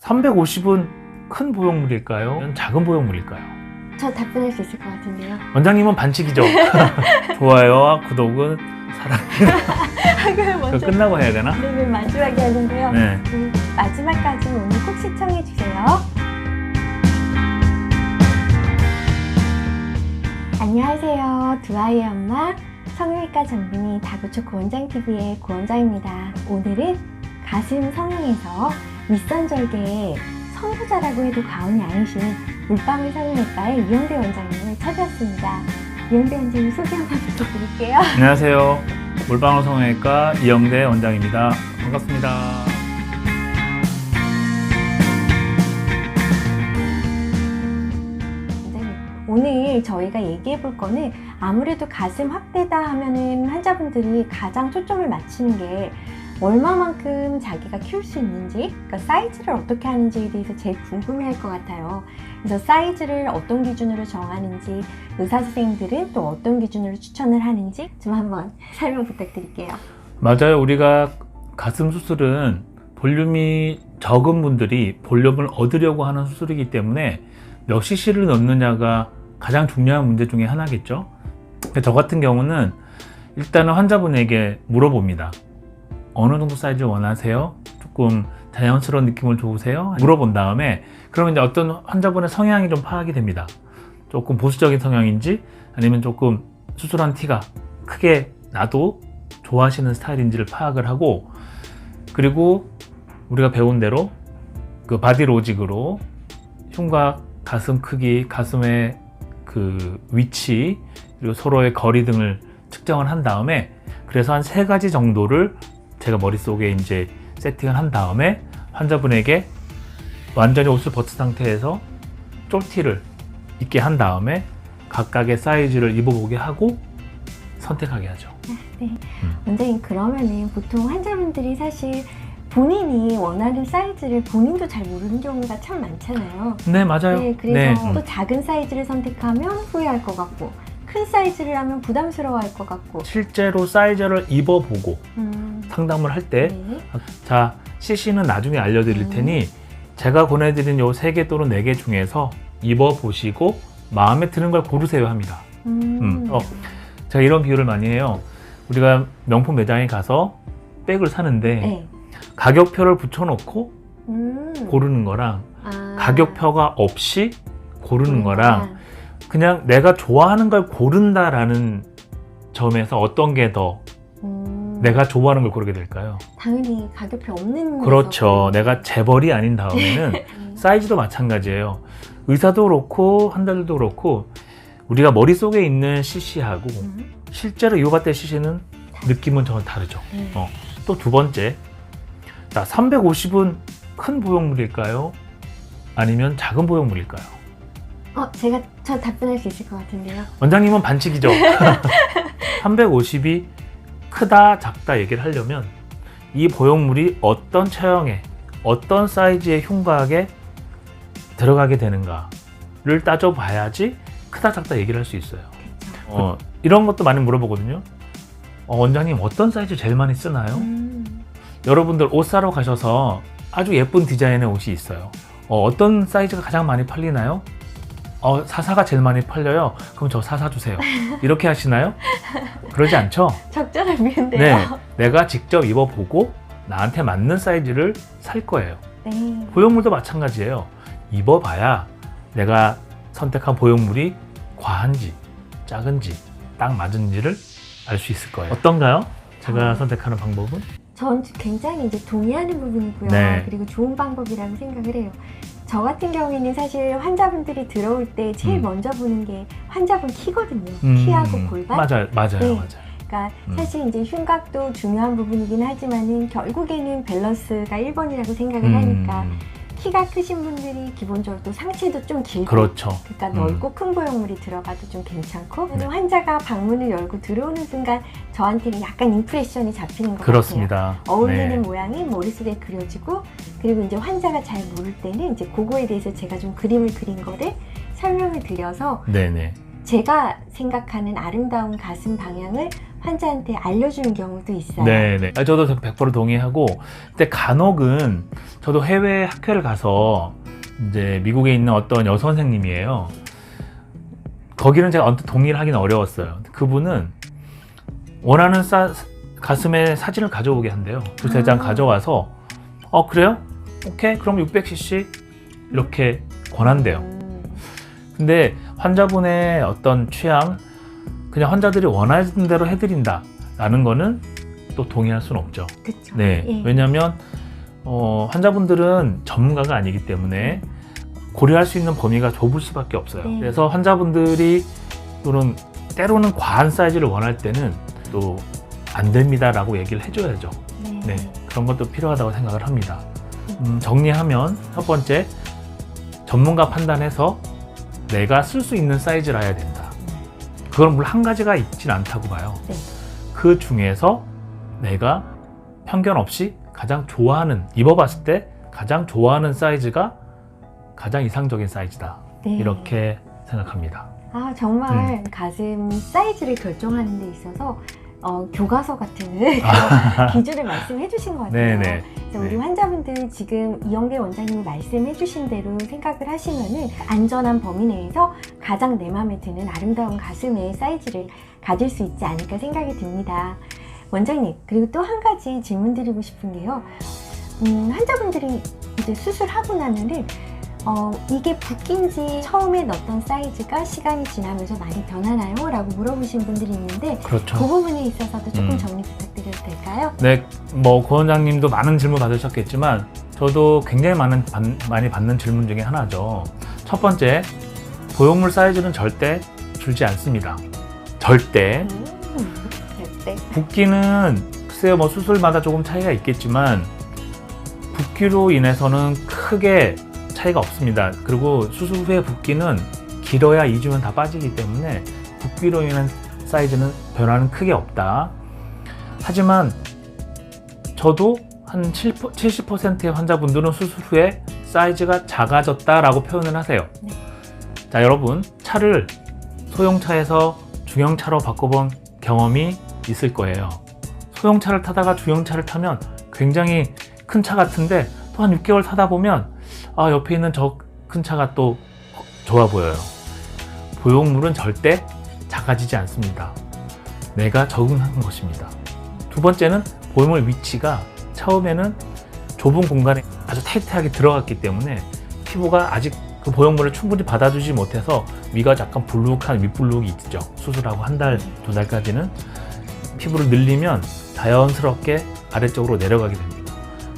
350은 큰 보형물일까요? 작은 보형물일까요? 저 답변할 수 있을 것 같은데요. 원장님은 반칙이죠. 좋아요와 구독은 사랑입니다. 그럼 먼저 끝나고 해야 되나? 네, 마지막에 하는데요. 네. 마지막까지 오늘 꼭 시청해주세요. 안녕하세요. 두 아이의 엄마 성형외과 전문의 다구초코 원장TV의 고원장입니다. 오늘은 가슴 성형에서 윗선절개의 선구자라고 해도 과언이 아니신 물방울 성형외과의 이영대 원장님을 찾아왔습니다. 이영대 원장님 소개 한번 부탁드릴게요. 안녕하세요. 물방울 성형외과 이영대 원장입니다. 반갑습니다. 오늘 저희가 얘기해 볼 거는 아무래도 가슴 확대다 하면은 환자분들이 가장 초점을 맞추는 게 얼마만큼 자기가 키울 수 있는지, 그러니까 사이즈를 어떻게 하는지에 대해서 제일 궁금해 할 것 같아요. 그래서 사이즈를 어떤 기준으로 정하는지, 의사 선생님들은 또 어떤 기준으로 추천을 하는지 좀 한번 설명 부탁드릴게요. 맞아요. 우리가 가슴 수술은 볼륨이 적은 분들이 볼륨을 얻으려고 하는 수술이기 때문에 몇 cc를 넣느냐가 가장 중요한 문제 중에 하나겠죠. 저 같은 경우는 일단은 환자분에게 물어봅니다. 어느 정도 사이즈 원하세요? 조금 자연스러운 느낌을 좋으세요? 물어본 다음에 그러면 이제 어떤 환자분의 성향이 좀 파악이 됩니다. 조금 보수적인 성향인지 아니면 조금 수술한 티가 크게 나도 좋아하시는 스타일인지를 파악을 하고, 그리고 우리가 배운 대로 그 바디 로직으로 흉곽, 가슴 크기, 가슴의 그 위치, 그리고 서로의 거리 등을 측정을 한 다음에, 그래서 한 3가지 정도를 제가 머릿속에 이제 세팅을 한 다음에 환자분에게 완전히 옷을 벗은 상태에서 쫄티를 입게 한 다음에 각각의 사이즈를 입어보게 하고 선택하게 하죠. 네. 원장님, 그러면은 보통 환자분들이 사실 본인이 원하는 사이즈를 본인도 잘 모르는 경우가 참 많잖아요. 네, 맞아요. 네, 그래서 네. 또 작은 사이즈를 선택하면 후회할 것 같고, 큰 사이즈를 하면 부담스러워할 것 같고. 실제로 사이즈를 입어보고 상담을 할 때, 네. 자, CC는 나중에 알려드릴 테니 제가 보내드린 요 3개 또는 4개 중에서 입어보시고 마음에 드는 걸 고르세요 합니다. 제가 이런 비유를 많이 해요. 우리가 명품 매장에 가서 백을 사는데 네. 가격표를 붙여놓고 고르는 거랑 가격표가 없이 고르는 거랑 그냥 내가 좋아하는 걸 고른다라는 점에서 어떤 게 더 내가 좋아하는 걸 고르게 될까요? 당연히 가격표 없는. 그렇죠. 내가 재벌이 아닌 다음에는 사이즈도 마찬가지예요. 의사도 그렇고 환자들도 그렇고 우리가 머릿속에 있는 CC하고 실제로 입어봤을 때 CC는 느낌은 전혀 다르죠. 또 두 번째, 자, 350은 큰 보형물일까요? 아니면 작은 보형물일까요? 저 답변할 수 있을 것 같은데요. 원장님은 반칙이죠. 350이 크다 작다 얘기를 하려면 이 보형물이 어떤 체형에 어떤 사이즈의 흉곽에 들어가게 되는가를 따져봐야지 크다 작다 얘기를 할 수 있어요. 이런 것도 많이 물어보거든요. 원장님 어떤 사이즈 제일 많이 쓰나요? 여러분들 옷 사러 가셔서 아주 예쁜 디자인의 옷이 있어요. 어떤 사이즈가 가장 많이 팔리나요? 44가 제일 많이 팔려요. 그럼 저 44 주세요. 이렇게 하시나요? 그러지 않죠? 적절한 비유인데요. 네, 내가 직접 입어보고 나한테 맞는 사이즈를 살 거예요. 네. 보형물도 마찬가지예요. 입어봐야 내가 선택한 보형물이 과한지 작은지 딱 맞은지를 알 수 있을 거예요. 어떤가요? 제가 선택하는 방법은? 전 굉장히 이제 동의하는 부분이고요. 네. 그리고 좋은 방법이라고 생각을 해요. 저 같은 경우에는 사실 환자분들이 들어올 때 제일 먼저 보는 게 환자분 키거든요. 키하고 골반. 맞아요. 네. 그러니까 사실 이제 흉곽도 중요한 부분이긴 하지만은 결국에는 밸런스가 1번이라고 생각을 하니까 키가 크신 분들이 기본적으로 또 상체도 좀 길고, 그렇죠. 그러니까 넓고 큰 보형물이 들어가도 좀 괜찮고, 환자가 방문을 열고 들어오는 순간 저한테는 약간 임프레션이 잡히는 것 그렇습니다. 같아요. 어울리는 모양이 머릿속에 그려지고, 그리고 이제 환자가 잘 모를 때는 이제 그거에 대해서 제가 좀 그림을 그린 거를 설명을 드려서 네네. 제가 생각하는 아름다운 가슴 방향을 환자한테 알려주는 경우도 있어요. 네네. 저도 100% 동의하고, 근데 간혹은 저도 해외 학회를 가서 이제 미국에 있는 어떤 여선생님이에요. 거기는 제가 언뜻 동의를 하기는 어려웠어요. 그분은 원하는 가슴에 사진을 가져오게 한대요. 그 세 장 가져와서 그래요? 오케이, 그럼 600cc 이렇게 권한대요. 근데 환자분의 어떤 취향, 그냥 환자들이 원하는 대로 해드린다 라는 거는 또 동의할 수는 없죠. 그쵸. 네, 예. 왜냐하면 환자분들은 전문가가 아니기 때문에 고려할 수 있는 범위가 좁을 수밖에 없어요. 네. 그래서 환자분들이 때로는 과한 사이즈를 원할 때는 또 안 됩니다라고 얘기를 해줘야죠. 네, 그런 것도 필요하다고 생각을 합니다. 정리하면 첫 번째, 전문가 판단해서 내가 쓸 수 있는 사이즈라 해야 된다. 그건 물론 한 가지가 있진 않다고 봐요. 네. 그 중에서 내가 편견 없이 가장 좋아하는, 입어봤을 때 가장 좋아하는 사이즈가 가장 이상적인 사이즈다. 네. 이렇게 생각합니다. 정말 가슴 사이즈를 결정하는 데 있어서 교과서 같은 기준을 말씀해 주신 것 같아요. 네네. 그래서 우리 환자분들 지금 이영대 원장님이 말씀해 주신 대로 생각을 하시면은 안전한 범위 내에서 가장 내 마음에 드는 아름다운 가슴의 사이즈를 가질 수 있지 않을까 생각이 듭니다. 원장님, 그리고 또 한 가지 질문 드리고 싶은 게요. 환자분들이 이제 수술하고 나면은 이게 붓기인지 처음에 넣었던 사이즈가 시간이 지나면서 많이 변하나요? 라고 물어보신 분들이 있는데 그렇죠. 그 부분에 있어서도 조금 정리 부탁드려도 될까요? 네, 고 원장님도 많은 질문 받으셨겠지만 저도 굉장히 많이 받는 질문 중에 하나죠. 첫 번째, 보형물 사이즈는 절대 줄지 않습니다. 절대. 절대. 붓기는 글쎄요, 수술마다 조금 차이가 있겠지만 붓기로 인해서는 크게 차이가 없습니다. 그리고 수술 후에 붓기는 길어야 2주면 다 빠지기 때문에 붓기로 인한 사이즈는 변화는 크게 없다. 하지만 저도 한 70%의 환자분들은 수술 후에 사이즈가 작아졌다라고 표현을 하세요. 네. 자, 여러분, 차를 소형차에서 중형차로 바꿔본 경험이 있을 거예요. 소형차를 타다가 중형차를 타면 굉장히 큰 차 같은데 또 한 6개월 타다 보면 옆에 있는 저 큰 차가 또 좋아 보여요. 보형물은 절대 작아지지 않습니다. 내가 적응한 것입니다. 두 번째는 보형물 위치가 처음에는 좁은 공간에 아주 타이트하게 들어갔기 때문에 피부가 아직 그 보형물을 충분히 받아주지 못해서 위가 약간 불룩한 윗불룩이 있죠. 수술하고 한 달, 두 달까지는 피부를 늘리면 자연스럽게 아래쪽으로 내려가게 됩니다.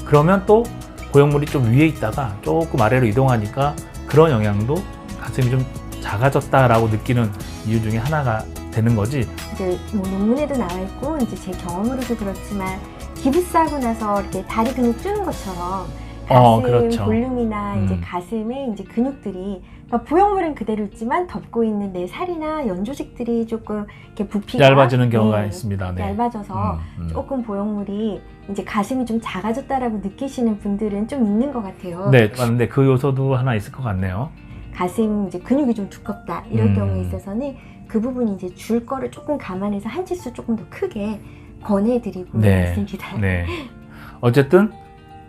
그러면 또 보형물이 좀 위에 있다가 조금 아래로 이동하니까 그런 영향도 가슴이 좀 작아졌다라고 느끼는 이유 중에 하나가 되는 거지. 이제 논문에도 나와 있고 이제 제 경험으로도 그렇지만 기부스하고 나서 이렇게 다리 근육 주는 것처럼 가슴 그렇죠. 볼륨이나 이제 가슴에 이제 근육들이 그러니까 보형물은 그대로 있지만 덮고 있는 내 살이나 연조직들이 조금 이렇게 부피가 얇아지는 경우가 있습니다. 네. 얇아져서 조금 보형물이 이제 가슴이 좀 작아졌다라고 느끼시는 분들은 좀 있는 것 같아요. 네, 맞는데 그 요소도 하나 있을 것 같네요. 가슴 이제 근육이 좀 두껍다 이럴 경우에 있어서는 그 부분이 이제 줄 거를 조금 감안해서 한 치수 조금 더 크게 권해드리고 있습니다. 네. 어쨌든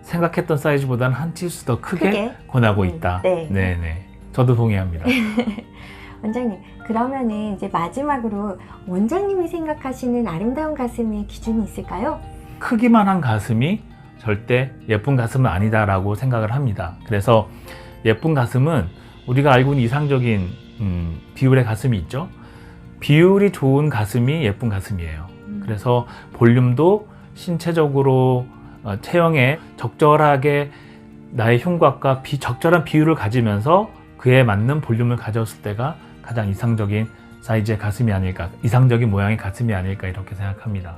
생각했던 사이즈보다는 한 치수 더 크게 권하고 있다. 네. 저도 동의합니다. 원장님, 그러면은 이제 마지막으로 원장님이 생각하시는 아름다운 가슴의 기준이 있을까요? 크기만 한 가슴이 절대 예쁜 가슴은 아니다라고 생각을 합니다. 그래서 예쁜 가슴은 우리가 알고 있는 이상적인 비율의 가슴이 있죠. 비율이 좋은 가슴이 예쁜 가슴이에요. 그래서 볼륨도 신체적으로 체형에 적절하게 나의 흉곽과 적절한 비율을 가지면서 그에 맞는 볼륨을 가졌을 때가 가장 이상적인 사이즈의 가슴이 아닐까, 이상적인 모양의 가슴이 아닐까 이렇게 생각합니다.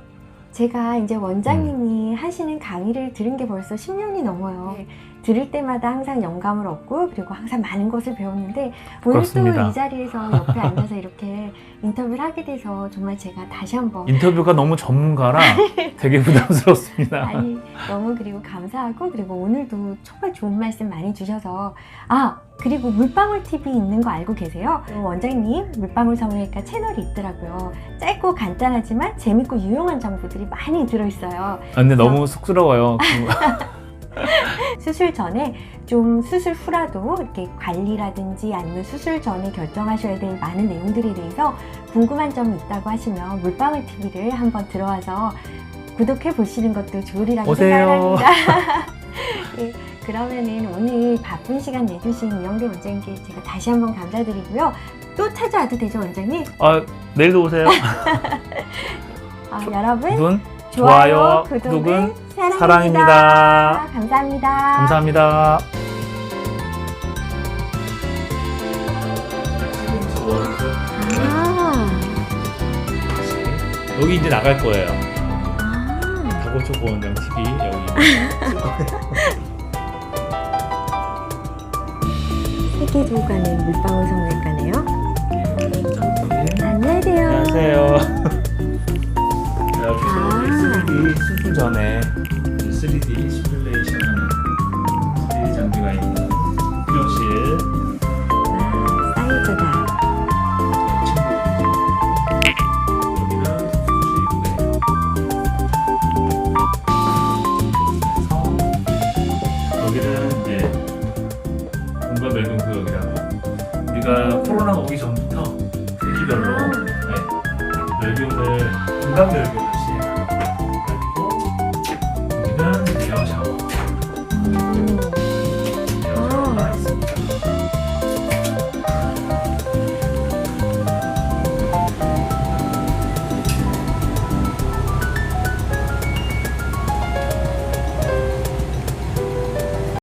제가 이제 원장님이 하시는 강의를 들은 게 벌써 10년이 넘어요. 들을 때마다 항상 영감을 얻고 그리고 항상 많은 것을 배웠는데 오늘 그렇습니다. 또 이 자리에서 옆에 앉아서 이렇게 인터뷰를 하게 돼서 정말 제가 다시 한번 인터뷰가 너무 전문가라 되게 부담스럽습니다. 아니 너무 그리고 감사하고 그리고 오늘도 정말 좋은 말씀 많이 주셔서 그리고 물방울 TV 있는 거 알고 계세요? 원장님 물방울 성형외과 채널이 있더라고요. 짧고 간단하지만 재밌고 유용한 정보들이 많이 들어있어요. 근데 너무 쑥스러워요. 수술 전에 좀 수술 후라도 이렇게 관리라든지 아니면 수술 전에 결정하셔야 될 많은 내용들에 대해서 궁금한 점이 있다고 하시면 물방울 TV를 한번 들어와서 구독해 보시는 것도 좋으리라고 오세요. 생각합니다. 예, 그러면은 오늘 바쁜 시간 내주신 이영대 원장님께 제가 다시 한번 감사드리고요. 또 찾아와도 되죠, 원장님? 내일도 오세요. 여러분 좋아요, 구독은 사랑입니다. 감사합니다. 감사합니다. 여기 이제 나갈 거예요. 다고초보 원장 TV 여기. 세계도 가는 물방울 성형외과네요. 안녕하세요. 안녕하세요. 여기 3D 수술 전에 3D 시뮬레이션 하는 3D 장비가 있는 수술실. 사이즈다. 여기는 수술실이고요. 여기는 이제 공간 멸균 구역이라고 우리가 코로나가 오기 전부터 세기별로 멸균을 공간 멸균을